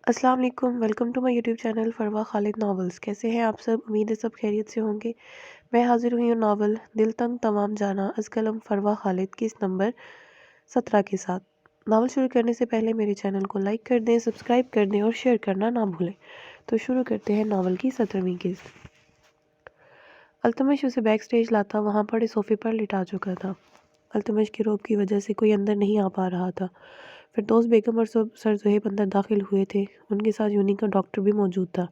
السلام علیکم، welcome to my YouTube channel Farwa Khalid novels. کیسے ہیں آپ سب؟ امید ہے سب خیریت سے ہوں گے۔ میں حاضر ہوئی ہوں ناول دل تنگ تمام جانا از قلم فروا خالد کی اس نمبر 17 کے ساتھ۔ ناول شروع کرنے سے پہلے میرے چینل کو لائک کر دیں، سبسکرائب کر دیں اور شیئر کرنا نہ بھولیں۔ تو شروع کرتے ہیں ناول کی 17ویں قسط۔ التمش اسے بیک سٹیج لاتا وہاں پڑے صوفے پر لٹا چکا تھا۔ التمش کے روب کی وجہ سے کوئی اندر نہیں آ پا رہا تھا۔ فردوس بیگم اور سر زہیب اندر داخل ہوئے تھے۔ ان کے ساتھ یونی کا ڈاکٹر بھی موجود تھا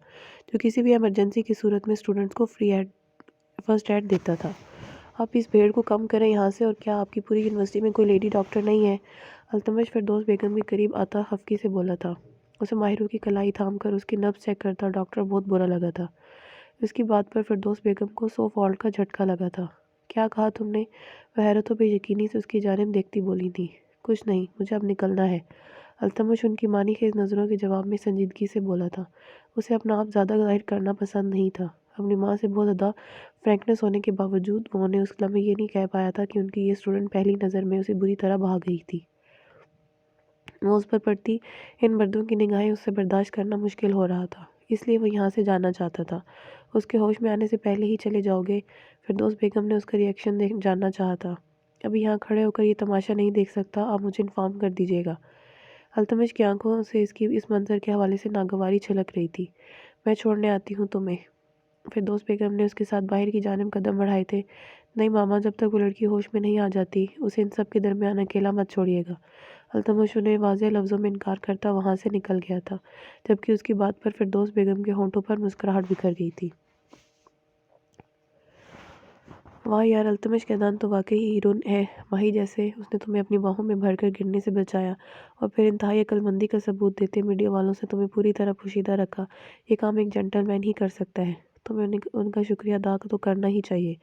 جو کسی بھی ایمرجنسی کی صورت میں اسٹوڈنٹس کو فری فرسٹ ایڈ دیتا تھا۔ آپ اس بھیڑ کو کم کریں یہاں سے، اور کیا آپ کی پوری یونیورسٹی میں کوئی لیڈی ڈاکٹر نہیں ہے؟ التمش فردوس بیگم کے قریب آتا خفگی سے بولا تھا۔ اسے ماہروں کی کلائی تھام کر اس کی نبض چیک کرتا ڈاکٹر بہت برا لگا تھا۔ اس کی بات پر فردوس بیگم کو 100 فالٹ کا جھٹکا لگا تھا۔ کیا کہا تم نے؟ وہ حیرت و بے یقینی سے اس کی جانب دیکھتی بولی تھی۔ کچھ نہیں، مجھے اب نکلنا ہے۔ التمش ان کی مانی خیز نظروں کے جواب میں سنجیدگی سے بولا تھا۔ اسے اپنا آپ زیادہ ظاہر کرنا پسند نہیں تھا۔ اپنی ماں سے بہت زیادہ فرینکنس ہونے کے باوجود وہ انہیں اس لمحے یہ نہیں کہہ پایا تھا کہ ان کی یہ اسٹوڈنٹ پہلی نظر میں اسے بری طرح بھا گئی تھی۔ وہ اس پر پڑتی ان مردوں کی نگاہیں اس سے برداشت کرنا مشکل ہو رہا تھا، اس لیے وہ یہاں سے جانا چاہتا تھا۔ اس کے ہوش میں آنے سے پہلے ہی چلے جاؤ گے؟ فردوس بیگم نے اس کا ریئیکشن جاننا چاہا تھا۔ ابھی یہاں کھڑے ہو کر یہ تماشا نہیں دیکھ سکتا، آپ مجھے انفارم کر دیجیے گا۔ التمش کی آنکھوں سے اس منظر کے حوالے سے ناگواری چھلک رہی تھی۔ میں چھوڑنے آتی ہوں تمہیں۔ فردوس بیگم نے اس کے ساتھ باہر کی جانب قدم بڑھائے تھے۔ نہیں ماما، جب تک وہ لڑکی ہوش میں نہیں آ جاتی اسے ان سب کے درمیان اکیلا مت چھوڑیے گا۔ التمش انہیں واضح لفظوں میں انکار کرتا وہاں سے نکل گیا تھا، جبکہ اس کی بات پر فردوس بیگم کے ہونٹوں پر مسکراہٹ بکھر گئی تھی۔ واہ یار، التمش کیدان تو واقعی ہیرو ہے، ماہی جیسے۔ اس نے تمہیں اپنی باہوں میں بھر کر گرنے سے بچایا اور پھر انتہائی عقلمندی کا ثبوت دیتے میڈیا والوں سے تمہیں پوری طرح پوشیدہ رکھا۔ یہ کام ایک جنٹل مین ہی کر سکتا ہے۔ تمہیں ان کا شکریہ ادا تو کرنا ہی چاہیے۔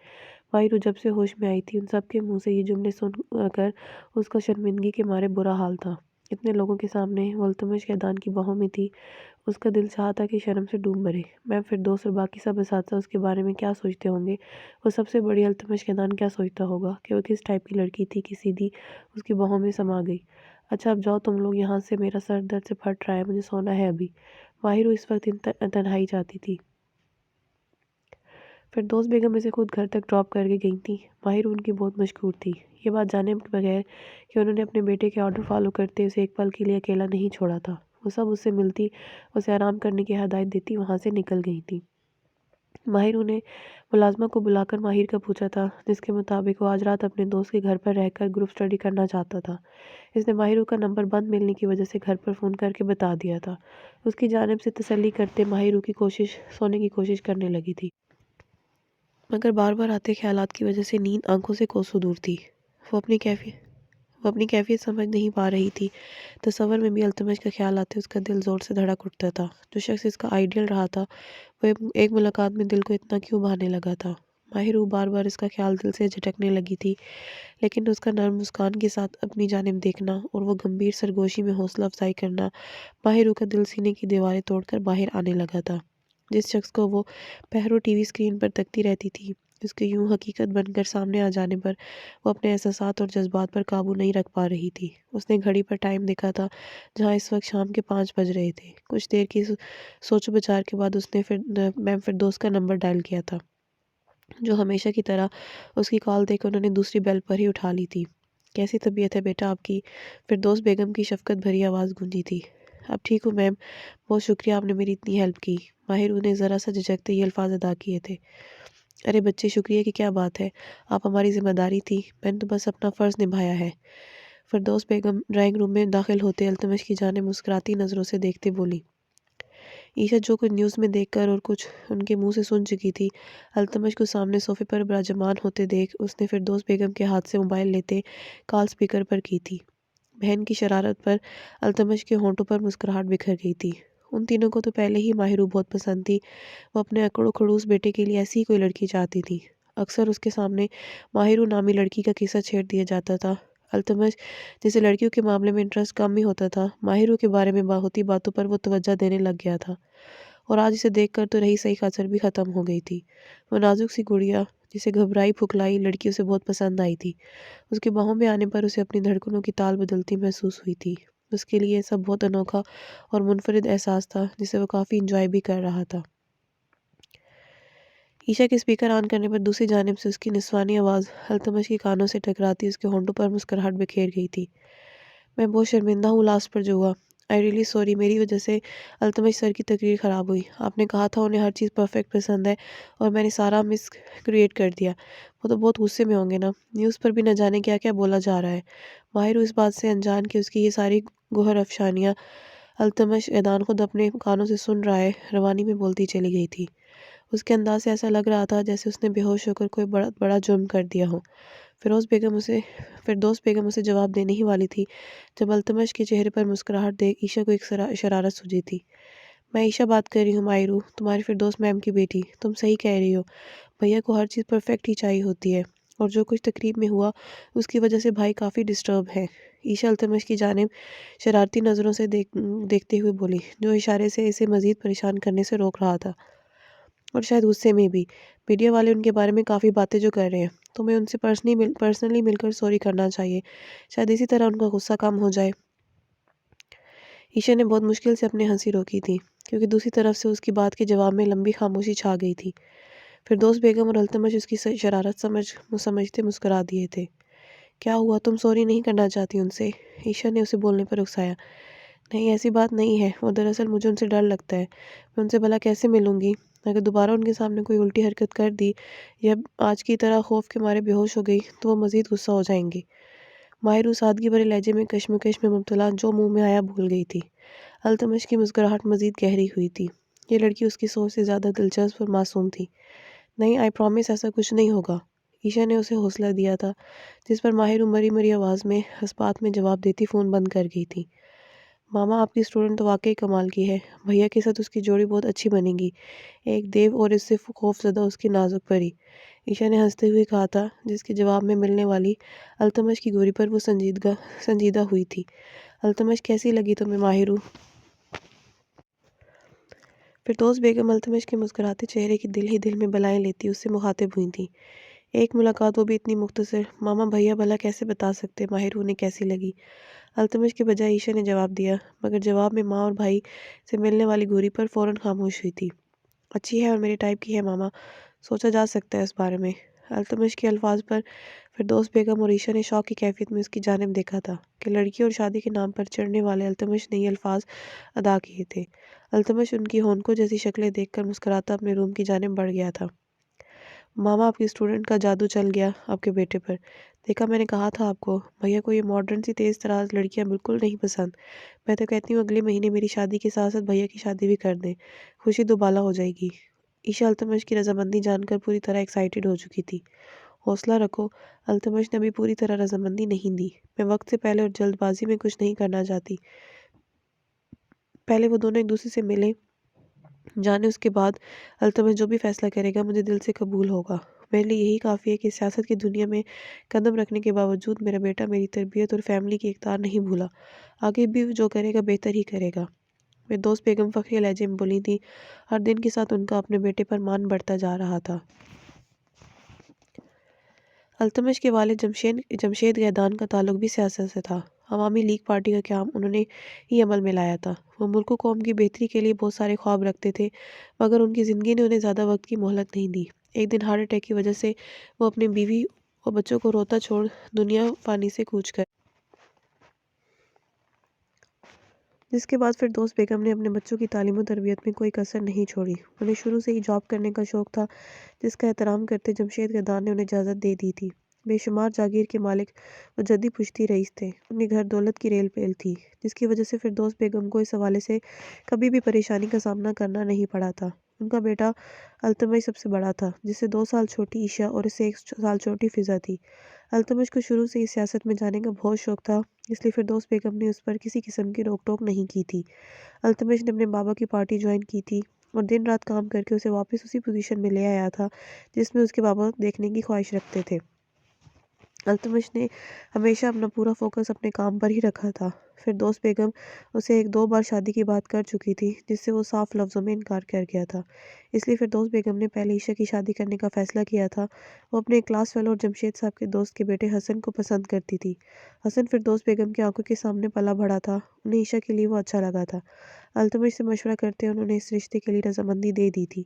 ماہرو جب سے ہوش میں آئی تھی ان سب کے منہ سے یہ جملے سن کر اس کا شرمندگی کے مارے برا حال تھا۔ اتنے لوگوں کے سامنے وہ التمش کیدان کی باہوں میں تھی۔ اس کا دل چاہا تھا کہ شرم سے ڈوب مرے۔ میم فردوس اور باقی سب اساتذہ اس کے بارے میں کیا سوچتے ہوں گے؟ وہ سب سے بڑی التمش کیدان کیا سوچتا ہوگا کہ وہ کس ٹائپ کی لڑکی تھی کہ سیدھی اس کی باہوں میں سما گئی؟ اچھا اب جاؤ تم لوگ یہاں سے، میرا سر درد سے پھٹ رہا ہے، مجھے سونا ہے ابھی۔ ماہرو اس وقت تنہائی چاہتی تھی۔ فردوس بیگم اسے خود گھر تک ڈراپ کر کے گئی تھیں۔ ماہرو ان کی بہت مشکور تھی۔ یہ بات جانے بغیر کہ انہوں نے اپنے بیٹے کے آرڈر فالو کرتے اسے ایک پل کے لیے اکیلا نہیں چھوڑا تھا۔ وہ سب اس سے ملتی، اسے آرام کرنے کی ہدایت دیتی وہاں سے نکل گئی تھیں۔ ماہرو نے ملازمہ کو بلا کر ماہر کا پوچھا تھا، جس کے مطابق وہ آج رات اپنے دوست کے گھر پر رہ کر گروپ اسٹڈی کرنا چاہتا تھا۔ اس نے ماہرو کا نمبر بند ملنے کی وجہ سے گھر پر فون کر کے بتا دیا تھا۔ اس کی جانب سے تسلی کرتے ماہرو کی سونے کی کوشش کرنے لگی تھی، مگر بار بار آتے خیالات کی وجہ سے نیند آنکھوں سے کوسوں دور تھی۔ وہ اپنی کیفیت سمجھ نہیں پا رہی تھی۔ تصور میں بھی التمش کا خیال آتے اس کا دل زور سے دھڑک اٹھتا تھا۔ جو شخص اس کا آئیڈیل رہا تھا وہ ایک ملاقات میں دل کو اتنا کیوں بھانے لگا تھا؟ ماہرو بار بار اس کا خیال دل سے جھٹکنے لگی تھی، لیکن اس کا نرم مسکان کے ساتھ اپنی جانب دیکھنا اور وہ گمبھیر سرگوشی میں حوصلہ افزائی کرنا، ماہرو کا دل سینے کی دیواریں توڑ کر باہر آنے لگا تھا۔ جس شخص کو وہ پہرو ٹی وی اسکرین پر تکتی رہتی تھی، اس کے یوں حقیقت بن کر سامنے آ جانے پر وہ اپنے احساسات اور جذبات پر قابو نہیں رکھ پا رہی تھی۔ اس نے گھڑی پر ٹائم دیکھا تھا، جہاں اس وقت شام کے 5 بج رہے تھے۔ کچھ دیر کی سوچ و بچار کے بعد اس نے میم فردوس کا نمبر ڈائل کیا تھا، جو ہمیشہ کی طرح اس کی کال دیکھ انہوں نے دوسری بیل پر ہی اٹھا لی تھی۔ کیسی طبیعت ہے بیٹا آپ کی؟ فردوس بیگم کی شفقت بھری آواز گونجی تھی۔ اب ٹھیک ہوں میم، بہت شکریہ، آپ نے میری اتنی ہیلپ کی۔ ماہرو نے ذرا سا جھجکتے یہ الفاظ ادا کیے تھے۔ ارے بچے، شکریہ کی کیا بات ہے، آپ ہماری ذمہ داری تھی، میں نے تو بس اپنا فرض نبھایا ہے۔ فردوس بیگم ڈرائنگ روم میں داخل ہوتے التمش کی جانب مسکراتی نظروں سے دیکھتے بولی۔ عیشت جو کچھ نیوز میں دیکھ کر اور کچھ ان کے منہ سے سن چکی تھی، التمش کو سامنے صوفے پر براجمان ہوتے دیکھ اس نے فردوس بیگم کے ہاتھ سے موبائل لیتے کال سپیکر پر کی تھی۔ بہن کی شرارت پر التمش کے ہونٹوں پر مسکراہٹ بکھر گئی تھی۔ ان تینوں کو تو پہلے ہی ماہرو بہت پسند تھی۔ وہ اپنے اکڑ و خڑوس بیٹے کے لیے ایسی ہی کوئی لڑکی چاہتی تھی۔ اکثر اس کے سامنے ماہرو نامی لڑکی کا قصہ چھیڑ دیا جاتا تھا۔ التمش، جسے لڑکیوں کے معاملے میں انٹرسٹ کم ہی ہوتا تھا، ماہرو کے بارے میں ہوتی باتوں پر وہ توجہ دینے لگ گیا تھا، اور آج اسے دیکھ کر تو رہی سہی خاطر بھی ختم ہو گئی تھی۔ وہ نازک سی گڑیا جسے گھبرائی پھکلائی لڑکی اسے بہت پسند آئی تھی۔ اس کے باہوں میں آنے پر اسے اپنی دھڑکنوں کی تال بدلتی محسوس ہوئی تھی۔ اس کے لیے یہ سب بہت انوکھا اور منفرد احساس تھا جسے وہ کافی انجوائے بھی کر رہا تھا۔ عیشا کے اسپیکر آن کرنے پر دوسری جانب سے اس کی نسوانی آواز التمش کے کانوں سے ٹکراتی اس کے ہونٹوں پر مسکراہٹ بکھیر گئی تھی۔ میں بہت شرمندہ ہوں لاسٹ پر جو ہوا۔ آئی ریئلی سوری، میری وجہ سے التمش سر کی تقریر خراب ہوئی۔ آپ نے کہا تھا انہیں ہر چیز پرفیکٹ پسند ہے اور میں نے سارا مس کریٹ کر دیا۔ وہ تو بہت غصے میں ہوں گے نا، نیوز پر بھی نہ جانے کیا کیا بولا جا رہا ہے۔ ماہر اس بات سے انجان کہ اس کی یہ ساری گوہر افشانیاں التمش ایدان خود اپنے کانوں سے سن رہا ہے، روانی میں بولتی چلی گئی تھی۔ اس کے انداز سے ایسا لگ رہا تھا جیسے اس نے بے ہوش ہو کر کوئی بڑا جرم کر دیا ہو۔ فردوس بیگم اسے جواب دینے ہی والی تھی جب التمش کے چہرے پر مسکراہٹ دیکھ عیشا کو ایک شرارت سوجی تھی۔ میں عیشا بات کر رہی ہوں ماہرو، تمہاری فردوس میم کی بیٹی۔ تم صحیح کہہ رہی ہو، بھیا کو ہر چیز پرفیکٹ ہی چاہیے ہوتی ہے، اور جو کچھ تقریب میں ہوا اس کی وجہ سے بھائی کافی ڈسٹرب ہے۔ عیشا التمش کی جانب شرارتی نظروں سے دیکھتے ہوئے بولی، جو اشارے سے اسے مزید پریشان کرنے سے روک رہا تھا، اور شاید غصے میں بھی۔ میڈیا والے ان کے بارے میں کافی باتیں جو کر رہے ہیں، تمہیں ان سے پرسنلی مل کر سوری کرنا چاہیے، شاید اسی طرح ان کا غصہ کم ہو جائے۔ عیشا نے بہت مشکل سے اپنی ہنسی روکی تھی کیونکہ دوسری طرف سے اس کی بات کے جواب میں لمبی خاموشی چھا گئی تھی۔ فردوس بیگم اور التمش اس کی شرارت سمجھتے مسکرا دیے تھے۔ کیا ہوا، تم سوری نہیں کرنا چاہتی ان سے؟ عیشا نے اسے بولنے پر اکسایا۔ نہیں، ایسی بات نہیں ہے، وہ دراصل مجھے ان سے ڈر لگتا ہے۔ میں ان سے بھلا کیسے ملوں گی؟ اگر دوبارہ ان کے سامنے کوئی الٹی حرکت کر دی یا آج کی طرح خوف کے مارے بے ہوش ہو گئی تو وہ مزید غصہ ہو جائیں گے۔ ماہرو سادگی بھرے لہجے میں کشمکش میں مبتلا جو منہ میں آیا بھول گئی تھی۔ التمش کی مسکراہٹ مزید گہری ہوئی تھی۔ یہ لڑکی اس کی سوچ سے زیادہ دلچسپ اور معصوم تھی۔ نہیں، آئی پرامس ایسا کچھ نہیں ہوگا، عیشا نے اسے حوصلہ دیا تھا، جس پر ماہرو مری آواز میں حسبات میں جواب دیتی فون بند کر گئی تھی۔ ماما، آپ کی اسٹوڈنٹ تو واقعی کمال کی ہے، بھیا کے ساتھ اس کی جوڑی بہت اچھی بنے گی، ایک دیو اور اس سے خوف زدہ اس کی نازک پری، عیشا نے ہنستے ہوئے کہا تھا، جس کے جواب میں ملنے والی التمش کی گوری پر وہ سنجیدہ ہوئی تھی۔ التمش کیسی لگی تمہیں ماہرو؟ فردوس بیگم التمش کے مسکراتے چہرے کی دل ہی دل میں بلائیں لیتی اس سے مخاطب ہوئی تھیں۔ ایک ملاقات وہ بھی اتنی مختصر، ماما بھیا بھلا کیسے بتا سکتے ماہرو نے کیسی لگی؟ التمش کے بجائے عیشا نے جواب دیا، مگر جواب میں ماں اور بھائی سے ملنے والی گوری پر فوراً خاموش ہوئی تھی۔ اچھی ہے اور میرے ٹائپ کی ہے ماما، سوچا جا سکتا ہے اس بارے میں۔ التمش کے الفاظ پر فردوس بیگم اور عیشا نے شوق کی کیفیت میں اس کی جانب دیکھا تھا کہ لڑکی اور شادی کے نام پر چڑھنے والے التمش نے یہ الفاظ ادا کیے تھے۔ التمش ان کی ہونکوں جیسی شکلیں دیکھ کر مسکراتا اپنے روم کی جانب بڑھ گیا تھا۔ ماما، آپ کی اسٹوڈنٹ کا جادو چل گیا آپ کے بیٹے پر، دیکھا میں نے کہا تھا آپ کو، بھیا کو یہ ماڈرن سی تیز تراز لڑکیاں بالکل نہیں پسند۔ میں تو کہتی ہوں اگلے مہینے میری شادی کے ساتھ ساتھ بھیا کی شادی بھی کر دیں، خوشی دوبالا ہو جائے گی۔ عیشا التمش کی رضامندی جان کر پوری طرح ایکسائٹڈ ہو چکی تھی۔ حوصلہ رکھو، التمش نے ابھی پوری طرح رضامندی نہیں دی، میں وقت سے پہلے اور جلد بازی میں کچھ نہیں کرنا چاہتی، پہلے وہ دونوں ایک دوسرے سے ملیں جانے، اس کے بعد التمش جو بھی فیصلہ کرے گا مجھے دل سے قبول ہوگا۔ میرے لیے یہی کافی ہے کہ سیاست کی دنیا میں قدم رکھنے کے باوجود میرا بیٹا میری تربیت اور فیملی کی اقدار نہیں بھولا، آگے بھی جو کرے گا بہتر ہی کرے گا۔ فردوس بیگم فخریہ لہجے میں بولی تھی، ہر دن کے ساتھ ان کا اپنے بیٹے پر مان بڑھتا جا رہا تھا۔ التمش کے والد جمشید گیدان کا تعلق بھی سیاست سے تھا۔ عوامی لیگ پارٹی کا قیام انہوں نے ہی عمل میں لایا تھا۔ وہ ملک و قوم کی بہتری کے لیے بہت سارے خواب رکھتے تھے، مگر ان کی زندگی نے انہیں زیادہ وقت کی مہلت نہیں دی۔ ایک دن ہارٹ اٹیک کی وجہ سے وہ اپنی بیوی اور بچوں کو روتا چھوڑ دنیا فانی سے کوچ کر، جس کے بعد فردوس بیگم نے اپنے بچوں کی تعلیم و تربیت میں کوئی کسر نہیں چھوڑی۔ انہیں شروع سے ہی جاب کرنے کا شوق تھا، جس کا احترام کرتے جمشید گیدان نے انہیں اجازت دے دی تھی۔ بے شمار جاگیر کے مالک وہ جدی پشتی رئیس تھے، ان کے گھر دولت کی ریل پیل تھی، جس کی وجہ سے فردوس بیگم کو اس حوالے سے کبھی بھی پریشانی کا سامنا کرنا نہیں پڑا تھا۔ ان کا بیٹا التمش سب سے بڑا تھا، جس سے 2 سال چھوٹی عیشا اور اس سے 1 سال چھوٹی فضا تھی۔ التمش کو شروع سے ہی سیاست میں جانے کا بہت شوق تھا، اس لیے فردوس بیگم نے اس پر کسی قسم کی روک ٹوک نہیں کی تھی۔ التمش نے اپنے بابا کی پارٹی جوائن کی تھی اور دن رات کام کر کے اسے واپس اسی پوزیشن میں لے آیا تھا جس میں اس کے بابا دیکھنے کی خواہش رکھتے تھے۔ التمش نے ہمیشہ اپنا پورا فوکس اپنے کام پر ہی رکھا تھا۔ فردوس بیگم اسے ایک دو بار شادی کی بات کر چکی تھی، جس سے وہ صاف لفظوں میں انکار کر گیا تھا۔ اس لیے فردوس بیگم نے پہلے عائشہ کی شادی کرنے کا فیصلہ کیا تھا۔ وہ اپنے کلاس فیلو اور جمشید صاحب کے دوست کے بیٹے حسن کو پسند کرتی تھی۔ حسن فردوس بیگم کی آنکھوں کے سامنے پلا بڑھا تھا، انہیں عائشہ کے لیے وہ اچھا لگا تھا۔ التمش سے مشورہ کرتے انہوں نے اس رشتے کے لیے رضامندی دے دی تھی۔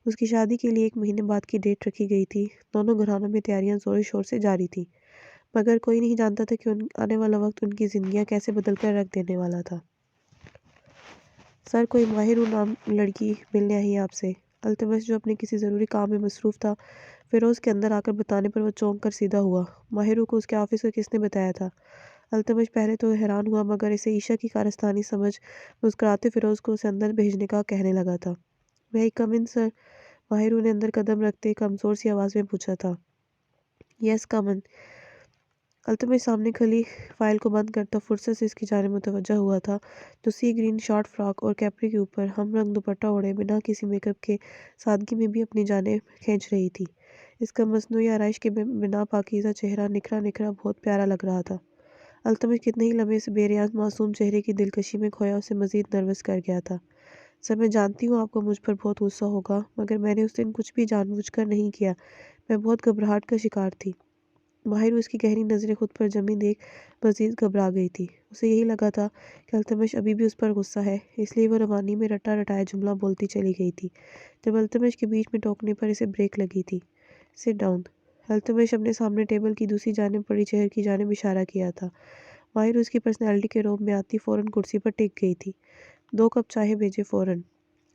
اس کی شادی کے لیے 1 مہینے بعد کی ڈیٹ رکھی گئی تھی۔ دونوں گھرانوں میں تیاریاں زور شور سے جاری تھیں، مگر کوئی نہیں جانتا تھا کہ آنے والا وقت ان کی زندگیاں کیسے بدل کر رکھ دینے والا تھا۔ سر، کوئی ماہر نام لڑکی ملنے آئی ہے آپ سے۔ التمش، جو اپنے کسی ضروری کام میں مصروف تھا، فیروز کے اندر آ کر بتانے پر وہ چونک کر سیدھا ہوا۔ ماہرو کو اس کے آفس کا کس نے بتایا تھا؟ التمش پہلے تو حیران ہوا، مگر اسے عائشہ کی کارستانی سمجھ مسکراتے فیروز کو اسے اندر بھیجنے کا کہنے لگا تھا۔ میں آئی کم ان سر؟ ماہرو نے اندر قدم رکھتے کمزور سی آواز میں پوچھا تھا۔ یس کم ان۔ التمش سامنے کھلی فائل کو بند کرتا فرصت سے اس کی جانب متوجہ ہوا تھا، جو سی گرین شارٹ فراک اور کیپری کے اوپر ہم رنگ دوپٹہ اوڑھے بنا کسی میک اپ کے سادگی میں بھی اپنی جانب کھینچ رہی تھی۔ اس کا مصنوعی آرائش کے بنا پاکیزہ چہرہ نکھرا نکھرا بہت پیارا لگ رہا تھا۔ التمش کتنے ہی لمحے سے بے ریاض معصوم چہرے کی دلکشی میں کھویا اسے مزید نروس کر گیا تھا۔ سر، میں جانتی ہوں آپ کو مجھ پر بہت غصہ ہوگا، مگر میں نے اس دن کچھ بھی جان بوجھ کر نہیں کیا، میں بہت گھبراہٹ کا شکار تھی۔ ماہر اس کی گہری نظریں خود پر جمی دیکھ مزید گھبرا گئی تھی۔ اسے یہی لگا تھا کہ التمش ابھی بھی اس پر غصہ ہے، اس لیے وہ روانی میں رٹا رٹایا جملہ بولتی چلی گئی تھی، جب التمش کے بیچ میں ٹوکنے پر اسے بریک لگی تھی۔ Sit down. التمش اپنے سامنے ٹیبل کی دوسری جانب پڑی چیئر کی جانب اشارہ کیا تھا۔ ماہر اس کی پرسنالٹی کے روب میں آتی فوراً کرسی پر ٹک گئی تھی۔ 2 کپ چائے بھیجے فوراً۔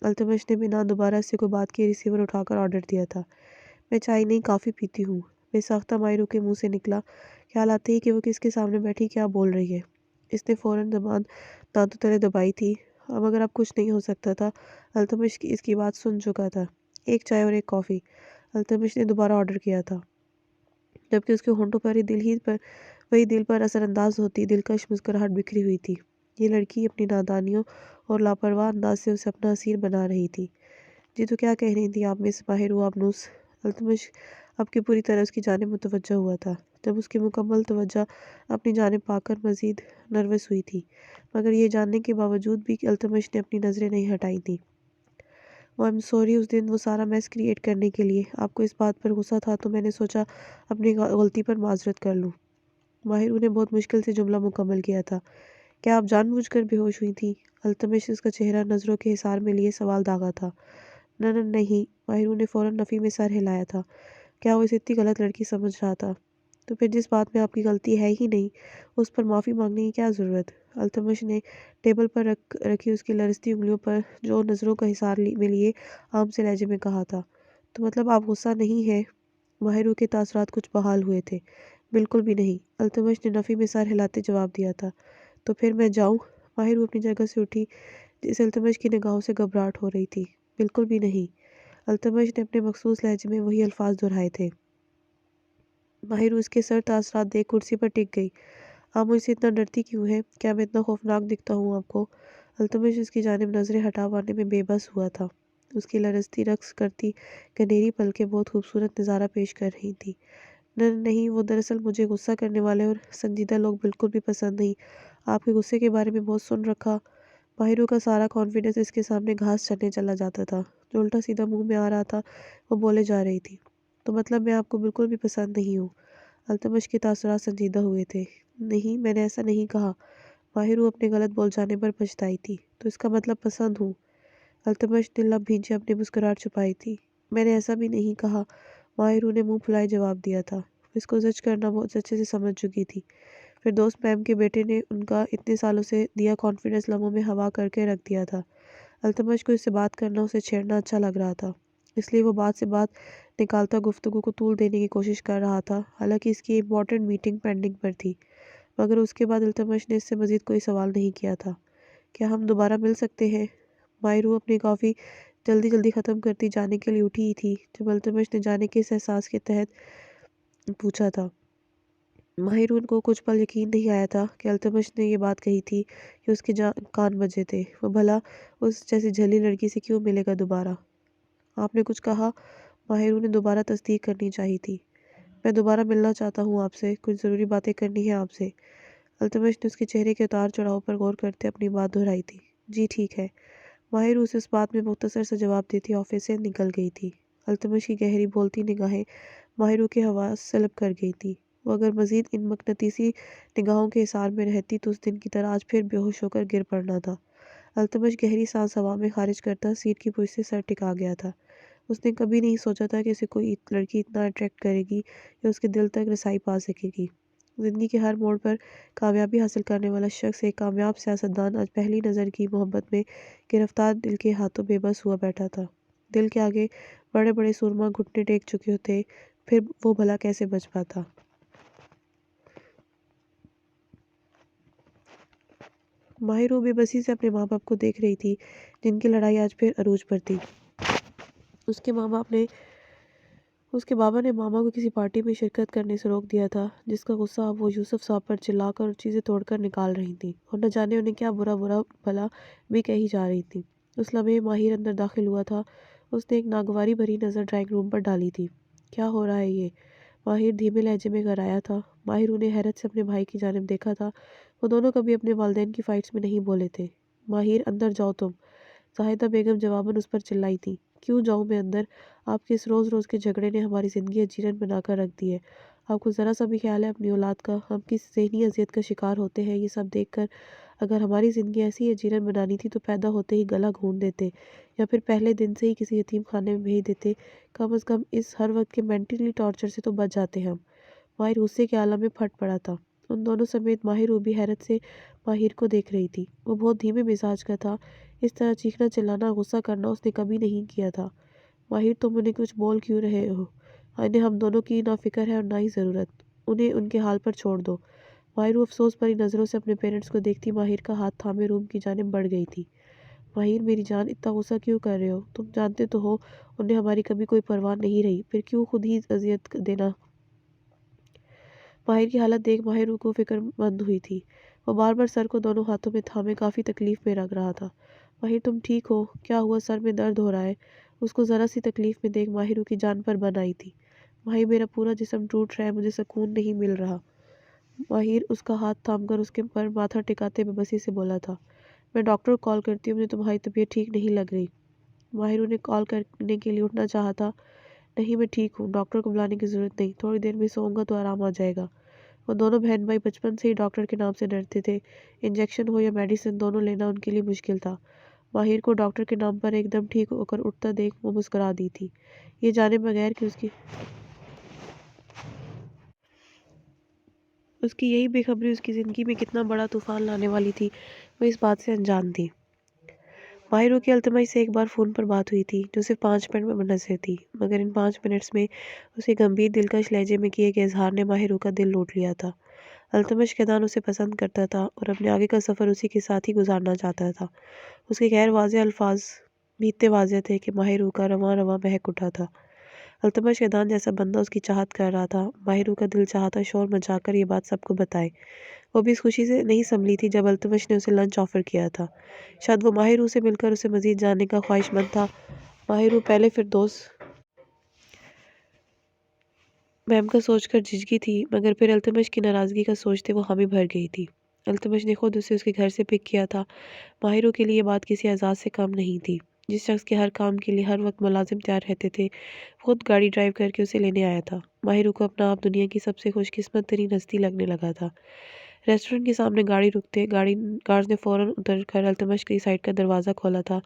التمش نے بنا دوبارہ سے کوئی بات کیے ریسیور اٹھا کر آرڈر دیا تھا۔ میں چائے نہیں کافی پیتی ہوں، بے ساختہ ماہرو کے منہ سے نکلا، خیال آتے ہی کہ وہ کس کے سامنے بیٹھی کیا بول رہی ہے۔ اس نے فوراً زبان دانتوں تلے دبائی تھی، مگر اب کچھ نہیں ہو سکتا تھا۔ التمش اس کی بات سن چکا تھا۔ 1 چائے اور 1 کافی، التمش نے دوبارہ آرڈر کیا تھا، جبکہ اس کے ہونٹوں پر وہی دل پر اثر انداز ہوتی دلکش مسکراہٹ بکھری ہوئی تھی۔ یہ لڑکی اپنی نادانیوں اور لاپرواہ انداز سے اسے اپنا اسیر بنا رہی تھی۔ جی تو کیا کہہ رہی تھی آپ مس ماہرو آبنوس؟ التمش اب کی پوری طرح اس کی جانب متوجہ ہوا تھا، جب اس کی مکمل توجہ اپنی جانب پا کر مزید نروس ہوئی تھی، مگر یہ جاننے کے باوجود بھی کہ التمش نے اپنی نظریں نہیں ہٹائی تھیں۔ وہ ایم سوری، اس دن وہ سارا میس کریٹ کرنے کے لیے آپ کو اس بات پر غصہ تھا تو میں نے سوچا اپنی غلطی پر معذرت کر لوں۔ ماہرو نے بہت مشکل سے جملہ مکمل کیا تھا۔ کیا آپ جان بوجھ کر بے ہوش ہوئی تھیں؟ التمش اس کا چہرہ نظروں کے حصار میں لیے سوال داغا تھا۔ نہیں، ماہرو نے فوراً نفی میں سر ہلایا تھا۔ کیا وہ اسے اتنی غلط لڑکی سمجھ رہا تھا؟ تو پھر جس بات میں آپ کی غلطی ہے ہی نہیں، اس پر معافی مانگنے کی کیا ضرورت؟ التمش نے ٹیبل پر رکھی اس کی لرزتی انگلیوں پر جو نظروں کا حصار میں لیے عام سے لہجے میں کہا تھا۔ تو مطلب آپ غصہ نہیں ہے؟ ماہرو کے تاثرات کچھ بحال ہوئے تھے۔ بالکل بھی نہیں، التمش نے نفی میں سر ہلاتے جواب دیا تھا۔ تو پھر میں جاؤں؟ ماہرو اپنی جگہ سے اٹھی، جس التمش کی نگاہوں سے گھبراہٹ ہو رہی تھی۔ بالکل بھی نہیں، التمش نے اپنے مخصوص لہجے میں وہی الفاظ دہرائے تھے۔ ماہرو اس کے سر تاثرات دیکھ کرسی پر ٹک گئی۔ آپ مجھ سے اتنا ڈرتی کیوں ہیں؟ کیا میں اتنا خوفناک دکھتا ہوں آپ کو؟ التمش اس کی جانب نظریں ہٹا پانے میں بے بس ہوا تھا۔ اس کی لرزتی رقص کرتی گنیری پلکیں بہت خوبصورت نظارہ پیش کر رہی تھیں۔ نہیں، وہ دراصل مجھے غصہ کرنے والے اور سنجیدہ لوگ بالکل بھی پسند نہیں۔ آپ کے غصے کے بارے میں بہت سن رکھا۔ ماہرو کا سارا کانفیڈنس اس کے سامنے گھاس چرنے چلا جاتا تھا، جو الٹا سیدھا منہ میں آ رہا تھا وہ بولے جا رہی تھی۔ تو مطلب میں آپ کو بالکل بھی پسند نہیں ہوں؟ التمش کے تاثرات سنجیدہ ہوئے تھے۔ نہیں، میں نے ایسا نہیں کہا۔ ماہرو اپنے غلط بول جانے پر پچھتائی تھی۔ تو اس کا مطلب پسند ہوں؟ التمش نے لب بھینچے اپنی مسکراہٹ چھپائی تھی۔ میں نے ایسا بھی نہیں کہا، ماہرو نے منہ پھلائے جواب دیا تھا۔ اس کو زج کرنا بہت اچھے سے سمجھ چکی تھی۔ فردوس میم کے بیٹے نے ان کا اتنے سالوں سے دیا کانفیڈنس لمحوں میں ہوا کر کے رکھ دیا تھا۔ التمش کو اس سے بات کرنا، اسے چھیڑنا اچھا لگ رہا تھا، اس لیے وہ بات سے بات نکالتا گفتگو کو طول دینے کی کوشش کر رہا تھا، حالانکہ اس کی امپورٹنٹ میٹنگ پینڈنگ پر تھی۔ مگر اس کے بعد التمش نے اس سے مزید کوئی سوال نہیں کیا تھا۔ کیا ہم دوبارہ مل سکتے ہیں؟ ماہرو اپنی کافی جلدی جلدی ختم کرتی جانے کے لیے اٹھی ہی تھی، جب التمش نے جانے کے اس احساس کے تحت پوچھا تھا۔ ماہرو کو کچھ پل یقین نہیں آیا تھا کہ التمش نے یہ بات کہی تھی کہ اس کے کان بجے تھے۔ وہ بھلا اس جیسی جھلی لڑکی سے کیوں ملے گا دوبارہ؟ آپ نے کچھ کہا؟ ماہرو نے دوبارہ تصدیق کرنی چاہی تھی۔ میں دوبارہ ملنا چاہتا ہوں آپ سے، کچھ ضروری باتیں کرنی ہیں آپ سے۔ التمش نے اس کے چہرے کے اتار چڑھاؤ پر غور کرتے اپنی بات دہرائی تھی۔ جی ٹھیک ہے۔ ماہر اسے اس بات میں مختصر سا جواب دیتی آفس سے نکل گئی تھی۔ التمش کی گہری بولتی نگاہیں ماہروں کے حواس سلب کر گئی تھی۔ وہ اگر مزید ان مقناطیسی نگاہوں کے حصار میں رہتی تو اس دن کی طرح آج پھر بے ہوش ہو کر گر پڑنا تھا۔ التمش گہری سانس ہوا میں خارج کرتا سیٹ کی پشت سے سر ٹکا گیا تھا۔ اس نے کبھی نہیں سوچا تھا کہ اسے کوئی لڑکی اتنا اٹریکٹ کرے گی یا اس کے دل تک رسائی پا سکے گی۔ زندگی کے ہر موڑ پر کامیابی حاصل کرنے والا شخص، ایک کامیاب سیاستدان، آج پہلی نظر کی محبت میں گرفتار دل کے ہاتھوں بے بس ہوا بیٹھا تھا۔ دل کے آگے بڑے بڑے سورما گھٹنے ٹیک چکے تھے، پھر وہ بھلا کیسے بچ پاتا؟ ماہروں بے بسی سے اپنے ماں باپ کو دیکھ رہی تھی، جن کی لڑائی آج پھر عروج پر تھی۔ اس کے بابا نے ماما کو کسی پارٹی میں شرکت کرنے سے روک دیا تھا، جس کا غصہ اب وہ یوسف صاحب پر چلا کر اور چیزیں توڑ کر نکال رہی تھیں، اور نہ جانے انہیں کیا برا بھلا بھی کہی جا رہی تھی۔ اس لمحے ماہر اندر داخل ہوا تھا۔ اس نے ایک ناگواری بھری نظر ڈرائنگ روم پر ڈالی تھی۔ کیا ہو رہا ہے یہ؟ ماہر دھیمے لہجے میں گھرایا تھا۔ ماہر انہیں حیرت سے اپنے بھائی کی جانب دیکھا تھا۔ وہ دونوں کبھی اپنے والدین کی فائٹس میں نہیں بولے تھے۔ ماہر اندر جاؤ تم، زاہدہ بیگم جواباً اس پر چلائی تھی۔ کیوں جاؤں میں اندر؟ آپ کے اس روز روز کے جھگڑے نے ہماری زندگی اجیرن بنا کر رکھ دی ہے۔ آپ کو ذرا سا بھی خیال ہے اپنی اولاد کا؟ ہم کس ذہنی اذیت کا شکار ہوتے ہیں یہ سب دیکھ کر۔ اگر ہماری زندگی ایسی اجیرن بنانی تھی تو پیدا ہوتے ہی گلا گھونٹ دیتے، یا پھر پہلے دن سے ہی کسی یتیم خانے میں بھیج دیتے۔ کم از کم اس ہر وقت کے مینٹلی ٹارچر سے تو بچ جاتے ہم۔ ماہر غصے کے عالم میں پھٹ پڑا تھا۔ ان دونوں سمیت ماہر وہ بھی حیرت سے ماہر کو دیکھ رہی تھی۔ وہ بہت دھیمے مزاج کا تھا۔ اس طرح چیخنا چلانا، غصہ کرنا اس نے کبھی نہیں کیا تھا۔ ماہر تم انہیں کچھ بول کیوں رہے ہو؟ انہیں ہم دونوں کی نہ فکر ہے اور نہ ہی ضرورت۔ انہیں ان کے حال پر چھوڑ دو۔ ماہر افسوس بھری نظروں سے اپنے پیرنٹس کو دیکھتی ماہر کا ہاتھ تھامے روم کی جانب بڑھ گئی تھی۔ ماہر میری جان، اتنا غصہ کیوں کر رہے ہو؟ تم جانتے تو ہو انہیں ہماری کبھی کوئی پرواہ نہیں رہی، پھر کیوں خود ہی اذیت دینا؟ ماہر کی حالت دیکھ ماہر کو فکر مند ہوئی تھی۔ وہ بار بار سر کو دونوں ہاتھوں میں تھامے کافی تکلیف میں رکھ رہا تھا۔ ماہر تم ٹھیک ہو؟ کیا ہوا؟ سر میں درد ہو رہا ہے؟ اس کو ذرا سی تکلیف میں دیکھ ماہر کی جان پر بن آئی تھی۔ ماہر میرا پورا جسم ٹوٹ رہا ہے، مجھے سکون نہیں مل رہا۔ ماہر اس کا ہاتھ تھام کر اس کے پر ماتھا ٹکاتے بے بسی سے بولا تھا۔ میں ڈاکٹر کو کال کرتی ہوں، مجھے تمہاری طبیعت ٹھیک نہیں لگ رہی۔ ماہر انہیں کال کرنے کے لیے اٹھنا چاہا تھا۔ نہیں میں ٹھیک ہوں، ڈاکٹر کو بلانے کی ضرورت نہیں، تھوڑی دیر میں سوؤں گا تو آرام آ جائے گا۔ وہ دونوں بہن بھائی بچپن سے ہی ڈاکٹر کے نام سے ڈرتے تھے۔ انجیکشن ہو یا میڈیسن، دونوں لینا ان کے لیے مشکل تھا۔ ماہر کو ڈاکٹر کے نام پر ایک دم ٹھیک ہو کر اٹھتا دیکھ وہ مسکرا دی تھی، یہ جانے بغیر کہ اس کی یہی بے خبری اس کی زندگی میں کتنا بڑا طوفان لانے والی تھی، وہ اس بات سے انجان تھی۔ ماہروں کی التمش سے ایک بار فون پر بات ہوئی تھی، جو صرف 5 منٹ میں منحصر تھی، مگر ان 5 منٹس میں اسے گمبھیر دلکش لہجے میں کیے گئے اظہار نے ماہروں کا دل لوٹ لیا تھا۔ التمش قیدان اسے پسند کرتا تھا اور اپنے آگے کا سفر اسی کے ساتھ ہی گزارنا چاہتا تھا۔ اس کے غیر واضح الفاظ بھی اتنے واضح تھے کہ ماہروں کا رواں رواں مہک اٹھا تھا۔ التمش قیدان جیسا بندہ اس کی چاہت کر رہا تھا۔ ماہروں کا دل چاہتا شور مچا کر یہ بات سب کو بتائے۔ وہ بھی اس خوشی سے نہیں سنبھلی تھی جب التمش نے اسے لنچ آفر کیا تھا۔ شاید وہ ماہروں سے مل کر اسے مزید جاننے کا خواہش مند تھا۔ ماہروں پہلے پھر دوست میم کا سوچ کر جھجکی تھی، مگر پھر التمش کی ناراضگی کا سوچتے وہ حامی بھر گئی تھی۔ التمش نے خود اسے اس کے گھر سے پک کیا تھا۔ ماہروں کے لیے یہ بات کسی اعزاز سے کم نہیں تھی۔ جس شخص کے ہر کام کے لیے ہر وقت ملازم تیار رہتے تھے، خود گاڑی ڈرائیو کر کے اسے لینے آیا تھا۔ ماہروں کو اپنا آپ دنیا کی سب سے خوش قسمت ترین ہستی لگنے لگا تھا۔ ریسٹورنٹ کے سامنے گاڑی رکتے گارڈز نے فوراً اتر کر التمش کی سائڈ کا دروازہ کھولا تھا۔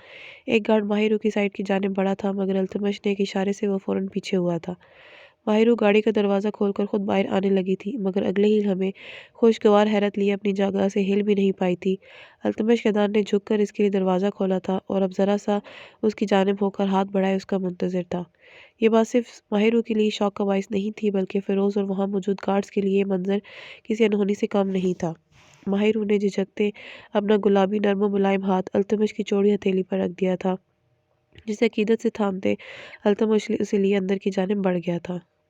ایک گارڈ ماہروں کی سائڈ کی جانب بڑھا تھا، مگر التمش نے ایک اشارے سے وہ فوراً پیچھے ہوا تھا۔ ماہروں گاڑی کا دروازہ کھول کر خود باہر آنے لگی تھی، مگر اگلے ہی لمحے خوشگوار حیرت لیے اپنی جگہ سے ہل بھی نہیں پائی تھی۔ التمش قیدان نے جھک کر اس کے لیے دروازہ کھولا تھا اور اب ذرا سا اس کی جانب ہو کر ہاتھ بڑھائے اس کا منتظر تھا۔ یہ بات صرف ماہروں کے لیے شوق کا باعث نہیں تھی، بلکہ فیروز اور وہاں موجود گارڈز کے لیے یہ منظر کسی انہونی سے کم نہیں تھا۔ ماہروں نے جھجکتے اپنا گلابی نرم و ملائم ہاتھ التمش کی چوڑی ہتھیلی پر رکھ دیا تھا، جسے عقیدت سے تھامتے التمش اسے لیے اندر کی جانب بڑھ گیا تھا۔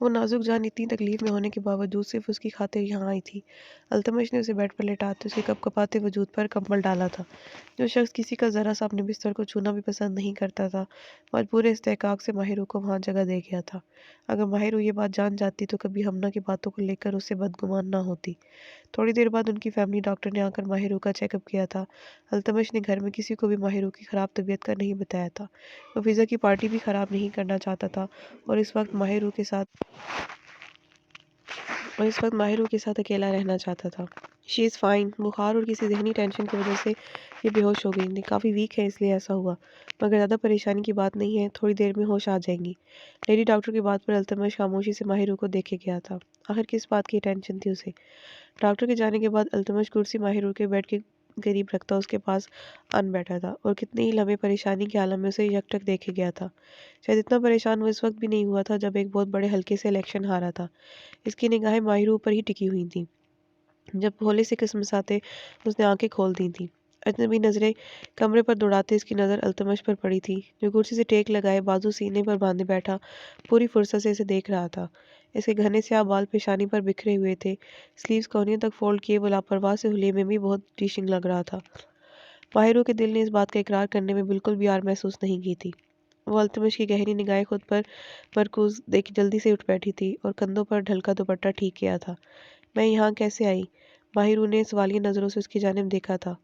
وہ نازک جان اتنی تکلیف میں ہونے کے باوجود صرف اس کی خاطر یہاں آئی تھی۔ التمش نے اسے بیڈ پر لٹاتے اسے کپ کپاتے وجود پر کمبل ڈالا تھا۔ جو شخص کسی کا ذرا سا اپنے بستر کو چھونا بھی پسند نہیں کرتا تھا، وہ آج پورے استحقاق سے ماہر کو وہاں جگہ دے گیا تھا۔ اگر ماہر یہ بات جان جاتی تو کبھی ہمنا کی باتوں کو لے کر اس سے بدگمان نہ ہوتی۔ تھوڑی دیر بعد ان کی فیملی ڈاکٹر نے آ کر ماہر کا چیک اپ کیا تھا۔ التمش نے گھر میں کسی کو بھی ماہر کی خراب طبیعت کا نہیں بتایا تھا۔ وہ فضا کی پارٹی بھی خراب نہیں کرنا چاہتا تھا اور اس وقت ماہر کے ساتھ اکیلا رہنا چاہتا تھا۔ شی از فائن۔ بخار اور کسی ذہنی ٹینشن کی وجہ سے یہ بے ہوش ہو گئی تھی۔ کافی ویک ہے اس لیے ایسا ہوا، مگر زیادہ پریشانی کی بات نہیں ہے، تھوڑی دیر میں ہوش آ جائیں گی۔ لیڈی ڈاکٹر کی بات پر التمش خاموشی سے ماہر کو دیکھے گیا تھا۔ آخر کس بات کی ٹینشن تھی اسے؟ ڈاکٹر کے جانے کے بعد التمش کرسی ماہر کے بیڈ کے قریب رکھتا اس کے پاس آن بیٹھا تھا اور کتنے ہی لمحے پریشانی کے عالم میں اسے یکٹک دیکھے گیا تھا۔ شاید اتنا پریشان وہ اس وقت بھی نہیں ہوا تھا جب ایک بہت بڑے حلقے سے الیکشن ہارا تھا۔ اس کی نگاہیں ماہر پر ہی ٹکی ہوئی تھیں۔ جب بھولے سے کسمساتے اس نے آنکھیں کھول دی تھیں۔ اجنبی نظریں کمرے پر دوڑاتے اس کی نظر التمش پر پڑی تھی، جو کرسی سے ٹیک لگائے بازو سینے پر باندھے بیٹھا پوری فرصت سے اسے دیکھ رہا تھا۔ اس کے گھنے سیاہ بال پیشانی پر بکھرے ہوئے تھے، سلیوز کونیوں تک فولڈ کیے وہ لاپرواہ سے حلیے میں بھی بہت ڈیشنگ لگ رہا تھا۔ ماہر کے دل نے اس بات کا اقرار کرنے میں بالکل بھی آر محسوس نہیں کی تھی۔ وہ التمش کی گہری نگاہیں خود پر مرکوز دیکھ جلدی سے اٹھ بیٹھی تھی اور کندھوں پر ڈھلکا دوپٹہ ٹھیک کیا تھا۔ میں یہاں کیسے آئی؟ ماہر نے سوالیہ نظروں سے اس کی جانب دیکھا تھا،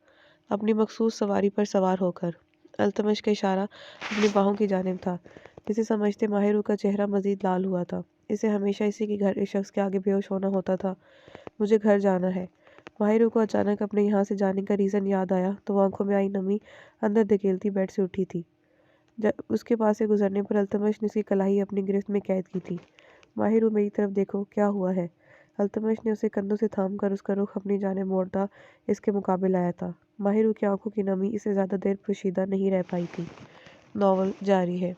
اپنی مخصوص سواری پر سوار ہو کر۔ التمش کا اشارہ اپنی باہوں کی جانب تھا، جسے سمجھتے ماہر کا چہرہ مزید لال ہوا تھا۔ اسے ہمیشہ اسی کے گھر اس شخص کے آگے بے ہوش ہونا ہوتا تھا۔ مجھے گھر جانا ہے۔ ماہر کو اچانک اپنے یہاں سے جانے کا ریزن یاد آیا تو وہ آنکھوں میں آئی نمی اندر دھکیلتی بیڈ سے اٹھی تھی۔ اس کے پاس سے گزرنے پر التمش نے اس کی کلائی اپنی گرفت میں قید کی تھی۔ ماہر میری طرف دیکھو، کیا ہوا ہے؟ التمش نے اسے کندھوں سے تھام کر اس کا رخ اپنی جانب موڑتا اس کے مقابل آیا تھا۔ ماہر کی آنکھوں کی نمی اسے زیادہ دیر پوشیدہ نہیں رہ پائی تھی۔ ناول جاری ہے۔